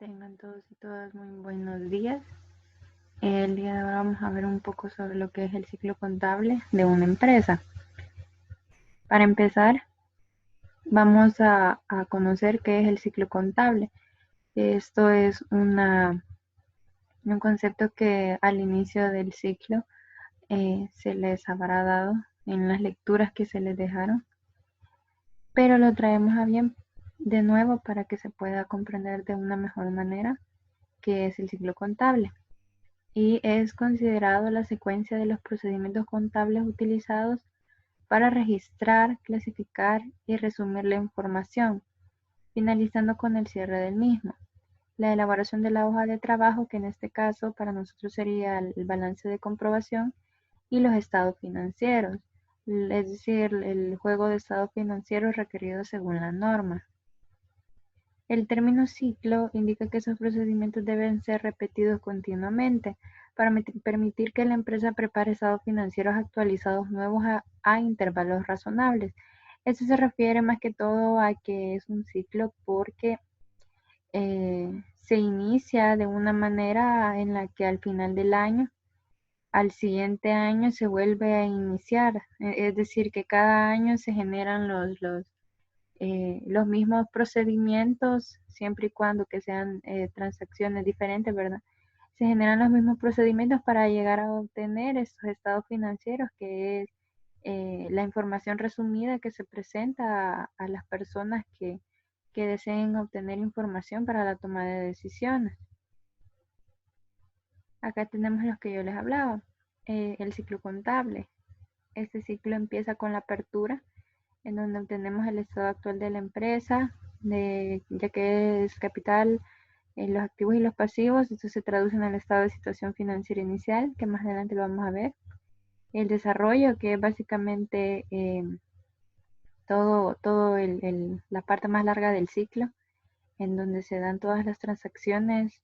Tengan todos y todas muy buenos días. El día de hoy vamos a ver un poco sobre lo que es el ciclo contable de una empresa. Para empezar, vamos a conocer qué es el ciclo contable. Esto es un concepto que al inicio del ciclo se les habrá dado en las lecturas que se les dejaron, pero lo traemos a bien de nuevo para que se pueda comprender de una mejor manera qué es el ciclo contable. Y es considerado la secuencia de los procedimientos contables utilizados para registrar, clasificar y resumir la información, finalizando con el cierre del mismo. La elaboración de la hoja de trabajo, que en este caso para nosotros sería el balance de comprobación, y los estados financieros, es decir, el juego de estados financieros requeridos según la norma. El término ciclo indica que esos procedimientos deben ser repetidos continuamente para permitir que la empresa prepare estados financieros actualizados nuevos a intervalos razonables. Esto se refiere más que todo a que es un ciclo porque se inicia de una manera en la que al final del año, al siguiente año se vuelve a iniciar. Es decir, que cada año se generan los mismos procedimientos, siempre y cuando que sean transacciones diferentes, ¿verdad? Se generan los mismos procedimientos para llegar a obtener estos estados financieros, que es la información resumida que se presenta a las personas que deseen obtener información para la toma de decisiones. Acá tenemos los que yo les hablaba, el ciclo contable. Este ciclo empieza con la apertura, en donde obtenemos el estado actual de la empresa, ya que es capital, los activos y los pasivos. Esto se traduce en el estado de situación financiera inicial, que más adelante lo vamos a ver. El desarrollo, que es básicamente la parte más larga del ciclo, en donde se dan todas las transacciones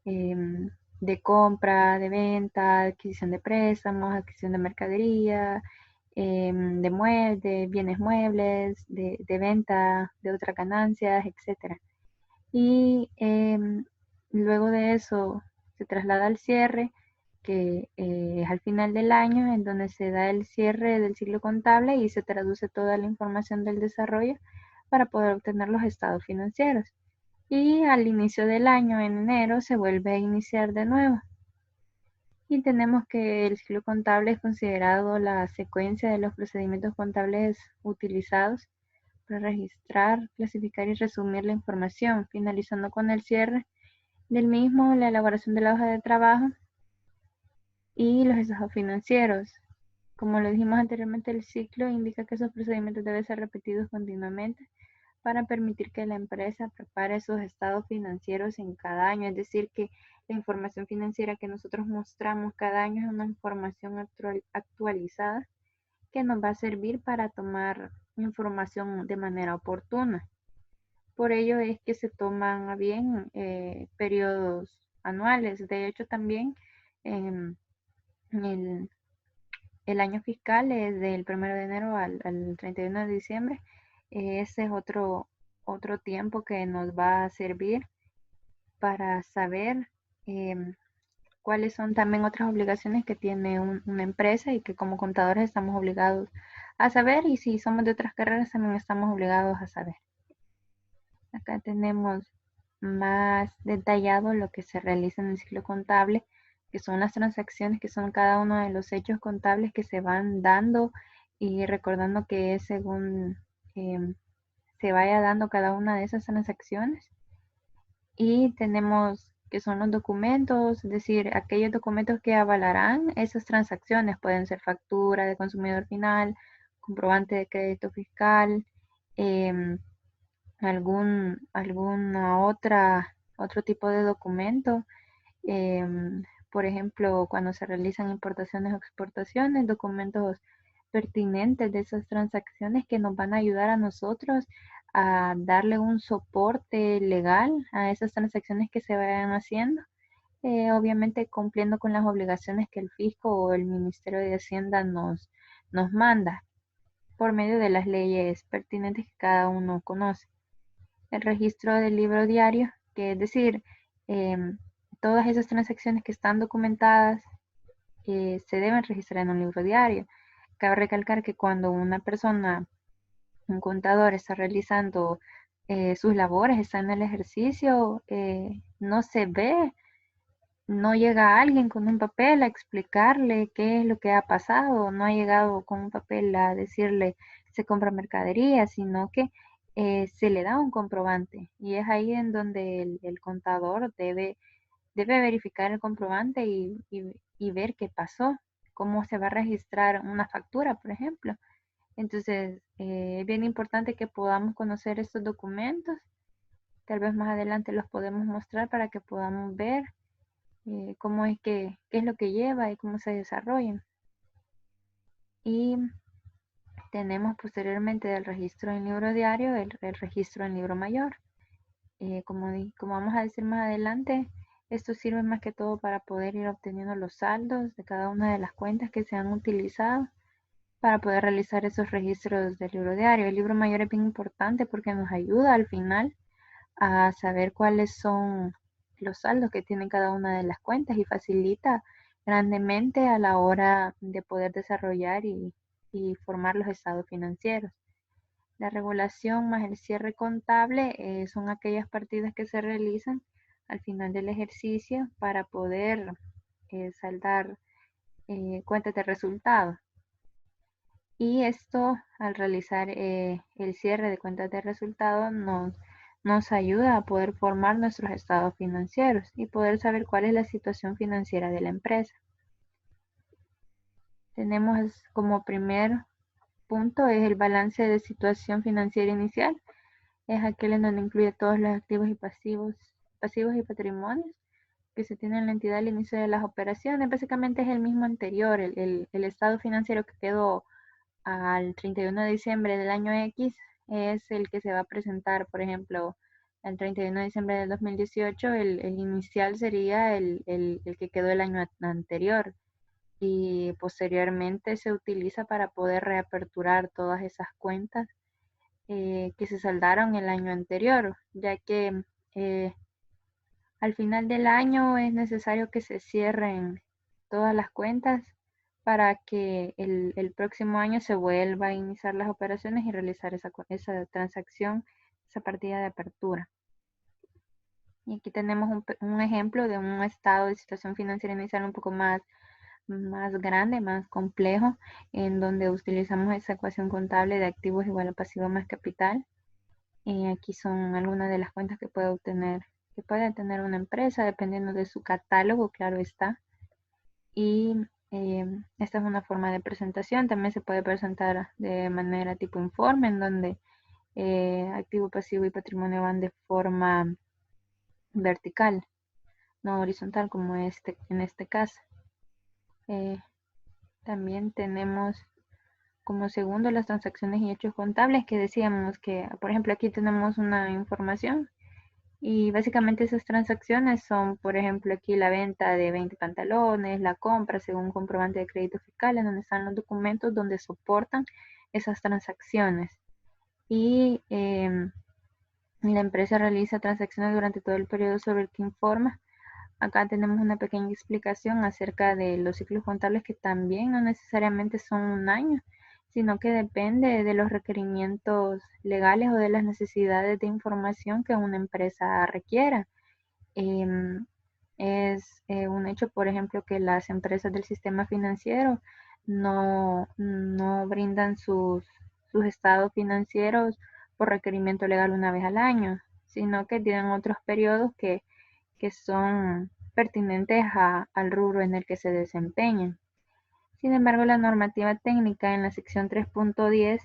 de compra, de venta, adquisición de préstamos, adquisición de mercadería, de bienes muebles, de venta de otras ganancias, etc. Y luego de eso se traslada al cierre, que es al final del año, en donde se da el cierre del ciclo contable y se traduce toda la información del desarrollo para poder obtener los estados financieros. Y al inicio del año, en enero, se vuelve a iniciar de nuevo. Y tenemos que el ciclo contable es considerado la secuencia de los procedimientos contables utilizados para registrar, clasificar y resumir la información, finalizando con el cierre del mismo, la elaboración de la hoja de trabajo y los estados financieros. Como lo dijimos anteriormente, el ciclo indica que esos procedimientos deben ser repetidos continuamente para permitir que la empresa prepare sus estados financieros en cada año. Es decir, que la información financiera que nosotros mostramos cada año es una información actualizada que nos va a servir para tomar información de manera oportuna. Por ello es que se toman a bien periodos anuales. De hecho, también em, el, el año fiscal es del 1 de enero al 31 de diciembre. Ese es otro tiempo que nos va a servir para saber cuáles son también otras obligaciones que tiene una empresa y que como contadores estamos obligados a saber, y si somos de otras carreras también estamos obligados a saber. Acá tenemos más detallado lo que se realiza en el ciclo contable, que son las transacciones, que son cada uno de los hechos contables que se van dando, y recordando que es según se vaya dando cada una de esas transacciones. Y tenemos que son los documentos, es decir, aquellos documentos que avalarán esas transacciones. Pueden ser factura de consumidor final, comprobante de crédito fiscal, otro tipo de documento. Por ejemplo, cuando se realizan importaciones o exportaciones, documentos pertinentes de esas transacciones que nos van a ayudar a nosotros a darle un soporte legal a esas transacciones que se vayan haciendo, obviamente cumpliendo con las obligaciones que el fisco o el Ministerio de Hacienda nos manda por medio de las leyes pertinentes que cada uno conoce. El registro del libro diario, que es decir, todas esas transacciones que están documentadas se deben registrar en un libro diario. Cabe recalcar que cuando una persona, un contador, está realizando sus labores, está en el ejercicio, no se ve, no llega alguien con un papel a explicarle qué es lo que ha pasado, no ha llegado con un papel a decirle se compra mercadería, sino que se le da un comprobante y es ahí en donde el contador debe verificar el comprobante y ver qué pasó, cómo se va a registrar una factura, por ejemplo. Entonces, es bien importante que podamos conocer estos documentos. Tal vez más adelante los podemos mostrar para que podamos ver cómo es qué es lo que lleva y cómo se desarrollan. Y tenemos posteriormente del registro en libro diario el registro en libro mayor. Como vamos a decir más adelante, esto sirve más que todo para poder ir obteniendo los saldos de cada una de las cuentas que se han utilizado para poder realizar esos registros del libro diario. El libro mayor es bien importante porque nos ayuda al final a saber cuáles son los saldos que tienen cada una de las cuentas y facilita grandemente a la hora de poder desarrollar y formar los estados financieros. La regulación más el cierre contable son aquellas partidas que se realizan al final del ejercicio para poder saldar cuentas de resultados. Y esto, al realizar el cierre de cuentas de resultados, nos ayuda a poder formar nuestros estados financieros y poder saber cuál es la situación financiera de la empresa. Tenemos como primer punto es el balance de situación financiera inicial. Es aquel en donde incluye todos los activos y pasivos y patrimonios que se tienen en la entidad al inicio de las operaciones. Básicamente es el mismo anterior, el estado financiero que quedó al 31 de diciembre del año X es el que se va a presentar, por ejemplo, el 31 de diciembre del 2018, el inicial sería el que quedó el año anterior y posteriormente se utiliza para poder reaperturar todas esas cuentas que se saldaron el año anterior, ya que al final del año es necesario que se cierren todas las cuentas para que el próximo año se vuelva a iniciar las operaciones y realizar esa transacción, esa partida de apertura. Y aquí tenemos un ejemplo de un estado de situación financiera inicial un poco más grande, más complejo, en donde utilizamos esa ecuación contable de activos igual a pasivo más capital. Aquí son algunas de las cuentas que puede tener una empresa, dependiendo de su catálogo, claro está. Y esta es una forma de presentación. También se puede presentar de manera tipo informe, en donde activo, pasivo y patrimonio van de forma vertical, no horizontal como en este caso. También tenemos como segundo las transacciones y hechos contables, que decíamos que, por ejemplo, aquí tenemos una información y básicamente esas transacciones son, por ejemplo, aquí la venta de 20 pantalones, la compra según un comprobante de crédito fiscal, en donde están los documentos donde soportan esas transacciones. Y la empresa realiza transacciones durante todo el periodo sobre el que informa. Acá tenemos una pequeña explicación acerca de los ciclos contables que también no necesariamente son un año, sino que depende de los requerimientos legales o de las necesidades de información que una empresa requiera. Es un hecho, por ejemplo, que las empresas del sistema financiero no brindan sus estados financieros por requerimiento legal una vez al año, sino que tienen otros periodos que son pertinentes al rubro en el que se desempeñan. Sin embargo, la normativa técnica en la sección 3.10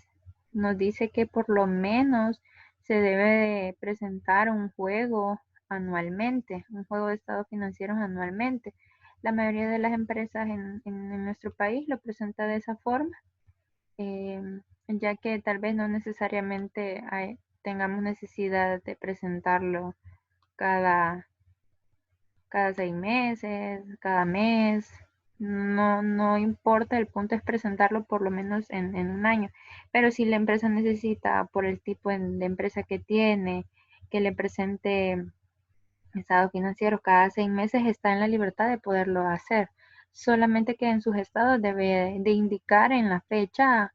nos dice que por lo menos se debe presentar un juego anualmente, un juego de estados financieros anualmente. La mayoría de las empresas en nuestro país lo presenta de esa forma, ya que tal vez no necesariamente tengamos necesidad de presentarlo cada 6 meses, cada mes, no importa, el punto es presentarlo por lo menos en un año. Pero si la empresa necesita, por el tipo de empresa que tiene, que le presente estados financieros cada 6 meses está en la libertad de poderlo hacer. Solamente que en sus estados debe de indicar en la fecha,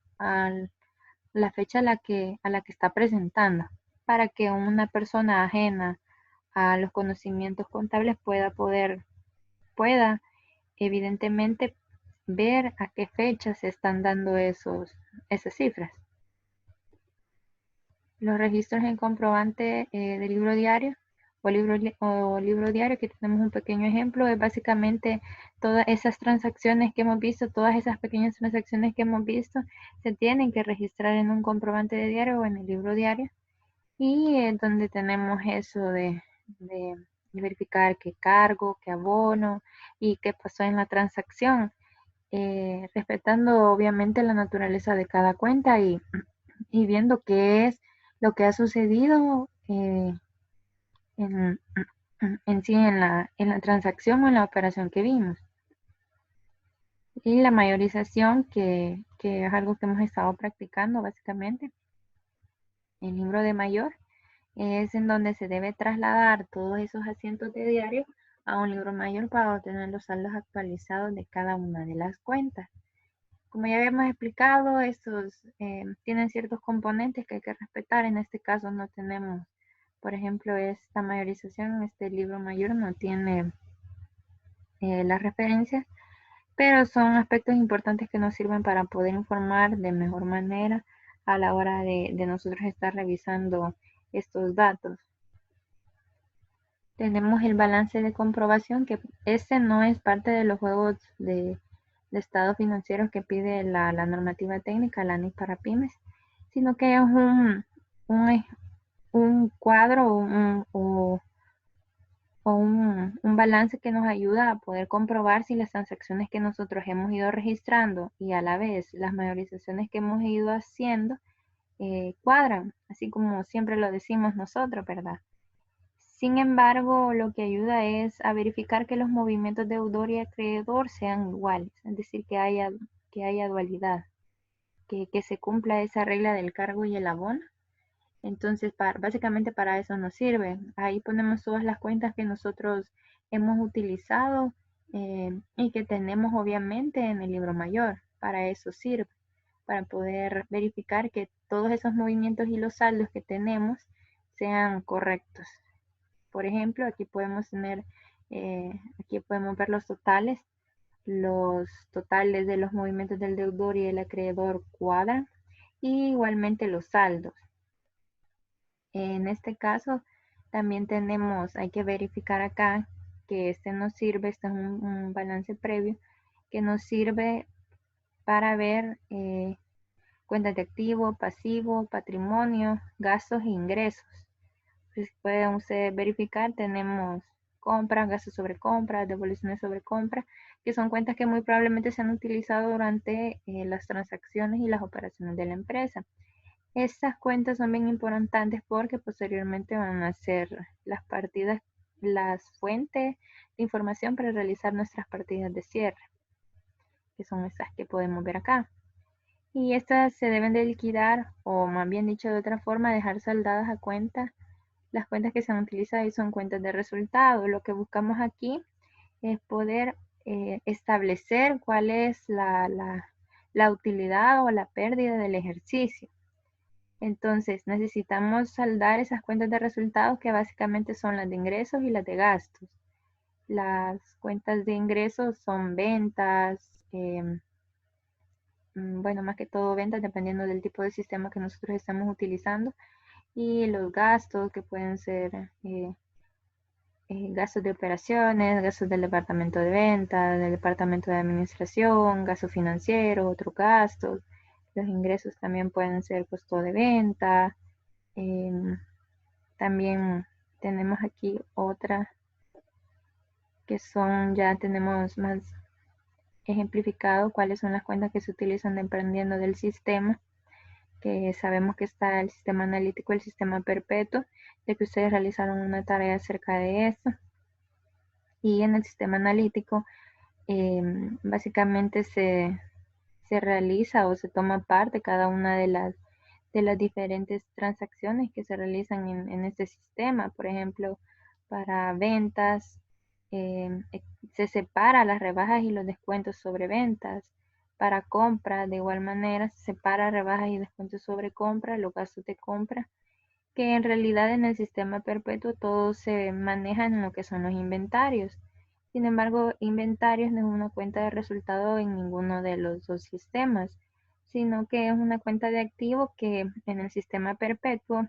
la fecha a la que está presentando, para que una persona ajena a los conocimientos contables pueda evidentemente ver a qué fecha se están dando esas cifras. Los registros en comprobante del libro diario o libro diario, que tenemos un pequeño ejemplo, es básicamente todas esas transacciones que hemos visto, todas esas pequeñas transacciones que hemos visto, se tienen que registrar en un comprobante de diario o en el libro diario, y donde tenemos eso de verificar qué cargo, qué abono y qué pasó en la transacción, respetando obviamente la naturaleza de cada cuenta y viendo qué es lo que ha sucedido en, en sí en la transacción o en la operación que vimos. Y la mayorización, que es algo que hemos estado practicando básicamente. El libro de mayor es en donde se debe trasladar todos esos asientos de diario a un libro mayor para obtener los saldos actualizados de cada una de las cuentas. Como ya habíamos explicado, estos tienen ciertos componentes que hay que respetar. En este caso no tenemos, por ejemplo, esta mayorización, este libro mayor no tiene las referencias, pero son aspectos importantes que nos sirven para poder informar de mejor manera a la hora de nosotros estar revisando estos datos. Tenemos el balance de comprobación, que este no es parte de los juegos de estados financieros que pide la normativa técnica, la NIC para pymes, sino que es un cuadro o un balance que nos ayuda a poder comprobar si las transacciones que nosotros hemos ido registrando y a la vez las mayorizaciones que hemos ido haciendo cuadran, así como siempre lo decimos nosotros, ¿verdad? Sin embargo, lo que ayuda es a verificar que los movimientos deudor y acreedor sean iguales, es decir, que haya dualidad, que se cumpla esa regla del cargo y el abono. Entonces, básicamente para eso nos sirve. Ahí ponemos todas las cuentas que nosotros hemos utilizado y que tenemos obviamente en el libro mayor. Para eso sirve, para poder verificar que todos esos movimientos y los saldos que tenemos sean correctos. Por ejemplo, aquí podemos tener, aquí podemos ver los totales de los movimientos del deudor y del acreedor cuadran, y igualmente los saldos. En este caso, también hay que verificar acá que este nos sirve, este es un balance previo, que nos sirve para ver cuentas de activo, pasivo, patrimonio, gastos e ingresos. Pues pueden ustedes verificar, tenemos compras, gastos sobre compras, devoluciones sobre compra, que son cuentas que muy probablemente se han utilizado durante las transacciones y las operaciones de la empresa. Estas cuentas son bien importantes porque posteriormente van a ser las fuentes de información para realizar nuestras partidas de cierre, que son estas que podemos ver acá. Y estas se deben de liquidar, o más bien dicho de otra forma, dejar saldadas a cuenta. Las cuentas que se han utilizado y son cuentas de resultado. Lo que buscamos aquí es poder establecer cuál es la utilidad o la pérdida del ejercicio. Entonces necesitamos saldar esas cuentas de resultados, que básicamente son las de ingresos y las de gastos. Las cuentas de ingresos son ventas, bueno, más que todo ventas, dependiendo del tipo de sistema que nosotros estamos utilizando, y los gastos, que pueden ser gastos de operaciones, gastos del departamento de ventas, del departamento de administración, gastos financieros, otros gastos. Los ingresos también pueden ser costo de venta. También tenemos aquí otra que ya tenemos más ejemplificado cuáles son las cuentas que se utilizan dependiendo del sistema, que sabemos que está el sistema analítico y el sistema perpetuo, ya que ustedes realizaron una tarea acerca de eso. Y en el sistema analítico básicamente se realiza o se toma parte cada una de las diferentes transacciones que se realizan en este sistema. Por ejemplo, para ventas, se separa las rebajas y los descuentos sobre ventas. Para compra, de igual manera, se separa rebajas y descuentos sobre compra, los gastos de compra, que en realidad en el sistema perpetuo todo se maneja en lo que son los inventarios. Sin embargo, inventarios no es una cuenta de resultado en ninguno de los dos sistemas, sino que es una cuenta de activo que en el sistema perpetuo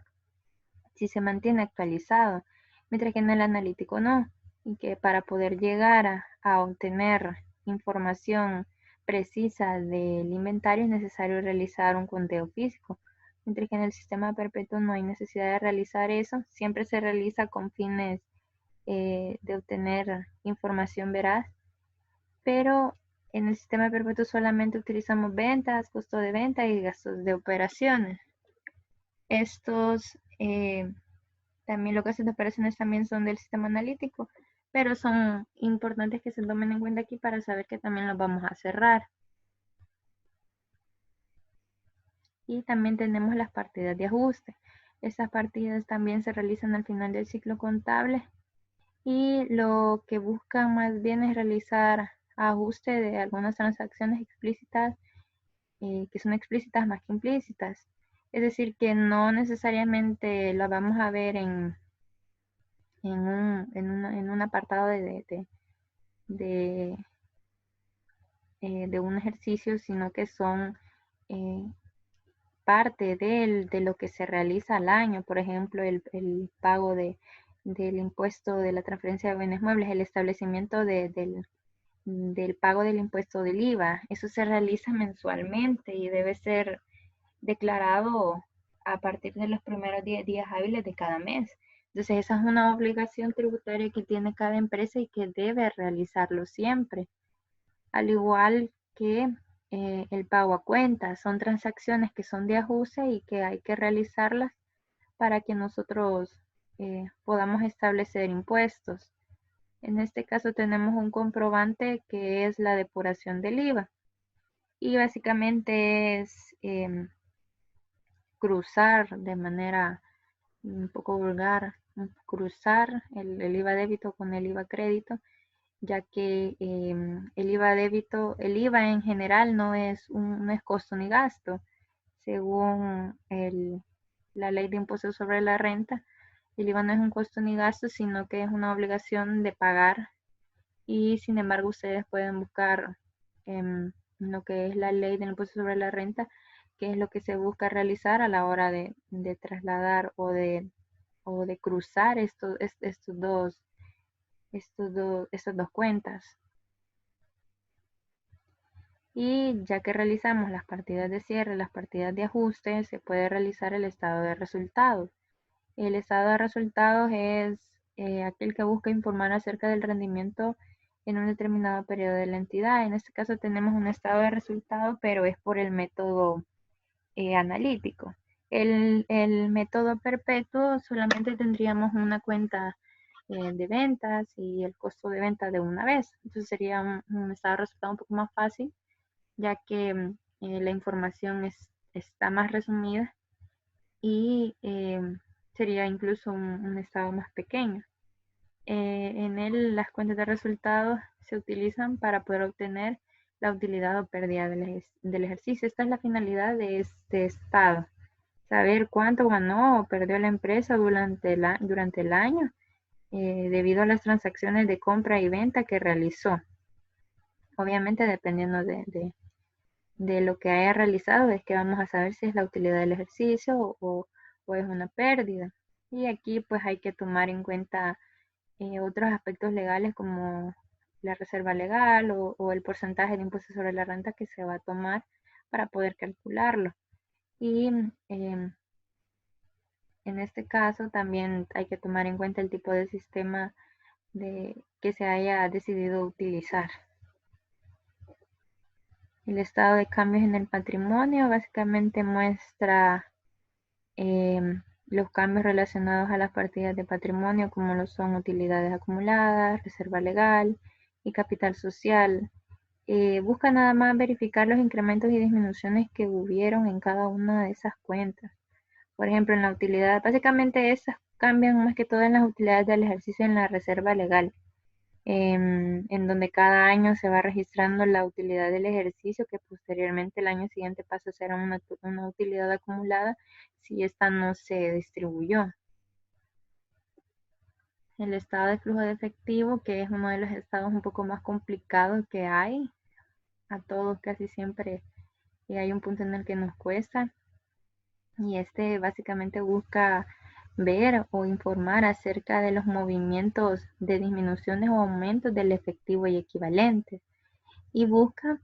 sí se mantiene actualizado, mientras que en el analítico no, y que para poder llegar a obtener información precisa del inventario es necesario realizar un conteo físico, mientras que en el sistema perpetuo no hay necesidad de realizar eso, siempre se realiza con fines de obtener información veraz, pero en el sistema perpetuo solamente utilizamos ventas, costo de venta y gastos de operaciones. Estos también los gastos de operaciones también son del sistema analítico, pero son importantes que se tomen en cuenta aquí para saber que también los vamos a cerrar. Y también tenemos las partidas de ajuste. Estas partidas también se realizan al final del ciclo contable y lo que buscan más bien es realizar ajuste de algunas transacciones explícitas que son explícitas más que implícitas. Es decir, que no necesariamente las vamos a ver en un apartado de, de un ejercicio, sino que son parte de lo que se realiza al año. Por ejemplo, el pago del impuesto de la transferencia de bienes muebles, el establecimiento del pago del impuesto del IVA. Eso se realiza mensualmente y debe ser declarado a partir de los primeros 10 días hábiles de cada mes. Entonces, esa es una obligación tributaria que tiene cada empresa y que debe realizarlo siempre. Al igual que el pago a cuenta, son transacciones que son de ajuste y que hay que realizarlas para que nosotros podamos establecer impuestos. En este caso tenemos un comprobante que es la depuración del IVA y básicamente es cruzar de manera un poco vulgar, cruzar el IVA débito con el IVA crédito, ya que el IVA débito, el IVA en general no es costo ni gasto, según la ley de impuestos sobre la renta. El IVA no es un costo ni gasto, sino que es una obligación de pagar y sin embargo ustedes pueden buscar lo que es la ley del impuesto sobre la renta, que es lo que se busca realizar a la hora de trasladar o de cruzar estas dos cuentas. Y ya que realizamos las partidas de cierre, las partidas de ajuste, se puede realizar el estado de resultados. El estado de resultados es aquel que busca informar acerca del rendimiento en un determinado periodo de la entidad. En este caso tenemos un estado de resultados, pero es por el método analítico. El método perpetuo solamente tendríamos una cuenta de ventas y el costo de venta de una vez. Entonces sería un estado de resultado un poco más fácil, ya que la información está más resumida y sería incluso un estado más pequeño. En él las cuentas de resultados se utilizan para poder obtener la utilidad o pérdida del ejercicio. Esta es la finalidad de este estado. Saber cuánto ganó o perdió la empresa durante el año debido a las transacciones de compra y venta que realizó. Obviamente dependiendo de lo que haya realizado es que vamos a saber si es la utilidad del ejercicio o es una pérdida. Y aquí pues hay que tomar en cuenta otros aspectos legales como la reserva legal o el porcentaje de impuesto sobre la renta que se va a tomar para poder calcularlo. Y en este caso también hay que tomar en cuenta el tipo de sistema que se haya decidido utilizar. El estado de cambios en el patrimonio básicamente muestra los cambios relacionados a las partidas de patrimonio, como lo son utilidades acumuladas, reserva legal y capital social. Busca nada más verificar los incrementos y disminuciones que hubieron en cada una de esas cuentas. Por ejemplo, en la utilidad, básicamente cambian más que todo en las utilidades del ejercicio en la reserva legal, en donde cada año se va registrando la utilidad del ejercicio, que posteriormente el año siguiente pasa a ser una utilidad acumulada si esta no se distribuyó. El estado de flujo de efectivo, que es uno de los estados un poco más complicados que hay. A todos casi siempre hay un punto en el que nos cuesta. Y este básicamente busca ver o informar acerca de los movimientos de disminuciones o aumentos del efectivo y equivalentes. Y busca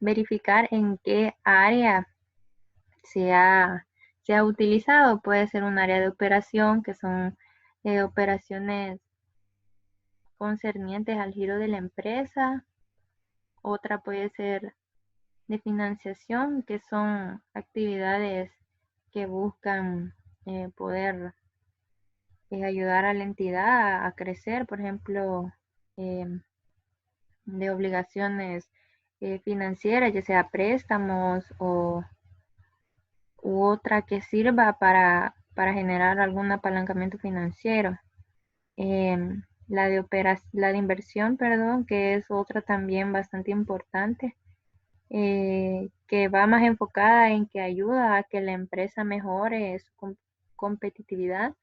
verificar en qué área se ha utilizado. Puede ser un área de operación, que son operaciones concernientes al giro de la empresa. Otra puede ser de financiación, que son actividades que buscan poder ayudar a la entidad a crecer, por ejemplo, de obligaciones financieras, ya sea préstamos u otra que sirva para generar algún apalancamiento financiero. La de inversión, perdón, que es otra también bastante importante, que va más enfocada en que ayuda a que la empresa mejore su competitividad,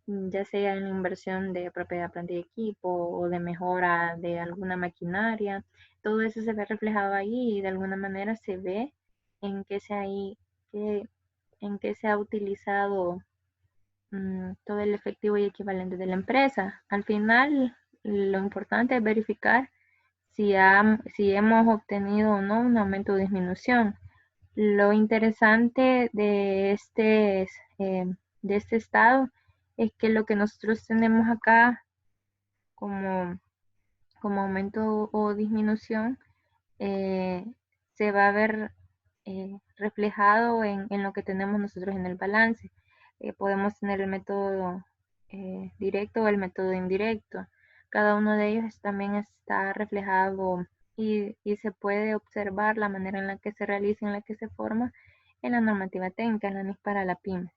ya sea en la inversión de propiedad, planta y equipo o de mejora de alguna maquinaria. Todo eso se ve reflejado ahí y de alguna manera se ve en qué se ha utilizado todo el efectivo y equivalente de la empresa. Al final, lo importante es verificar si hemos obtenido o no un aumento o disminución. Lo interesante de este estado es que lo que nosotros tenemos acá como, aumento o disminución se va a ver reflejado en lo que tenemos nosotros en el balance. Podemos tener el método directo o el método indirecto. Cada uno de ellos también está reflejado y se puede observar la manera en la que se realiza, en la que se forma en la normativa técnica, en la NIC para la PYME.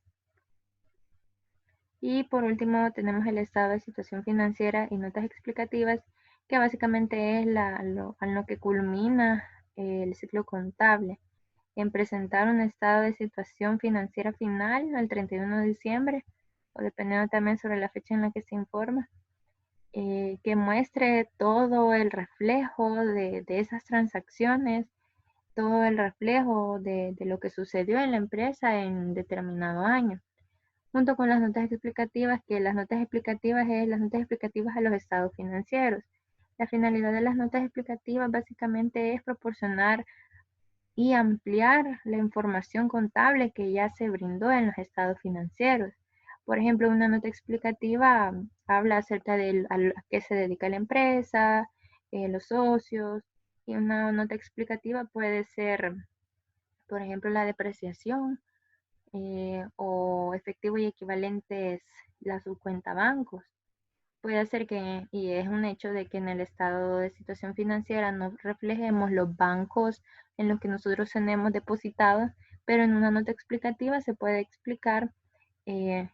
Y por último tenemos el estado de situación financiera y notas explicativas, que básicamente es a lo que culmina el ciclo contable, en presentar un estado de situación financiera final al 31 de diciembre, o dependiendo también sobre la fecha en la que se informa, que muestre todo el reflejo de esas transacciones, todo el reflejo de lo que sucedió en la empresa en determinado año, junto con las notas explicativas, que las notas explicativas es las notas explicativas a los estados financieros. La finalidad de las notas explicativas básicamente es proporcionar y ampliar la información contable que ya se brindó en los estados financieros. Por ejemplo, una nota explicativa habla acerca de a qué se dedica la empresa, los socios, y una nota explicativa puede ser, por ejemplo, la depreciación, o efectivo y equivalentes la subcuenta bancos. Puede ser que, y es un hecho de que en el estado de situación financiera no reflejemos los bancos en los que nosotros tenemos depositados, pero en una nota explicativa se puede explicar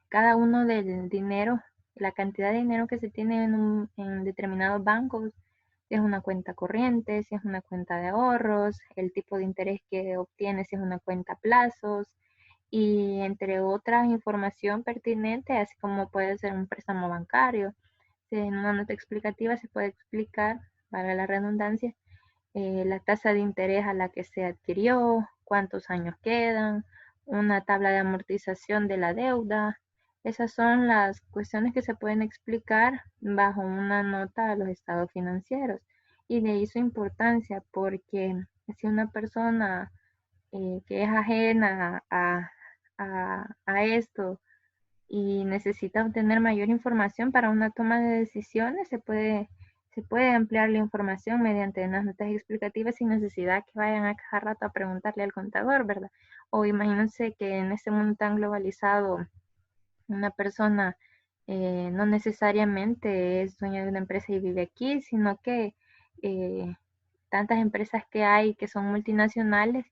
cada uno del dinero, la cantidad de dinero que se tiene en determinados bancos, si es una cuenta corriente, si es una cuenta de ahorros, el tipo de interés que obtiene, si es una cuenta a plazos, y entre otras información pertinente, así como puede ser un préstamo bancario. En una nota explicativa se puede explicar, para la redundancia, la tasa de interés a la que se adquirió, cuántos años quedan, una tabla de amortización de la deuda. Esas son las cuestiones que se pueden explicar bajo una nota a los estados financieros. Y de ahí su importancia, porque si una persona que es ajena a esto y necesita obtener mayor información para una toma de decisiones, se puede ampliar la información mediante unas notas explicativas sin necesidad que vayan a cada rato a preguntarle al contador, ¿verdad? O imagínense que en este mundo tan globalizado, una persona no necesariamente es dueña de una empresa y vive aquí, sino que tantas empresas que hay que son multinacionales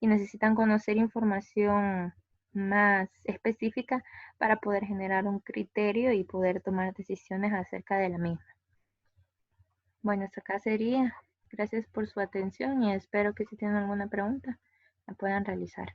y necesitan conocer información más específica para poder generar un criterio y poder tomar decisiones acerca de la misma. Bueno, hasta acá sería. Gracias por su atención y espero que si tienen alguna pregunta la puedan realizar.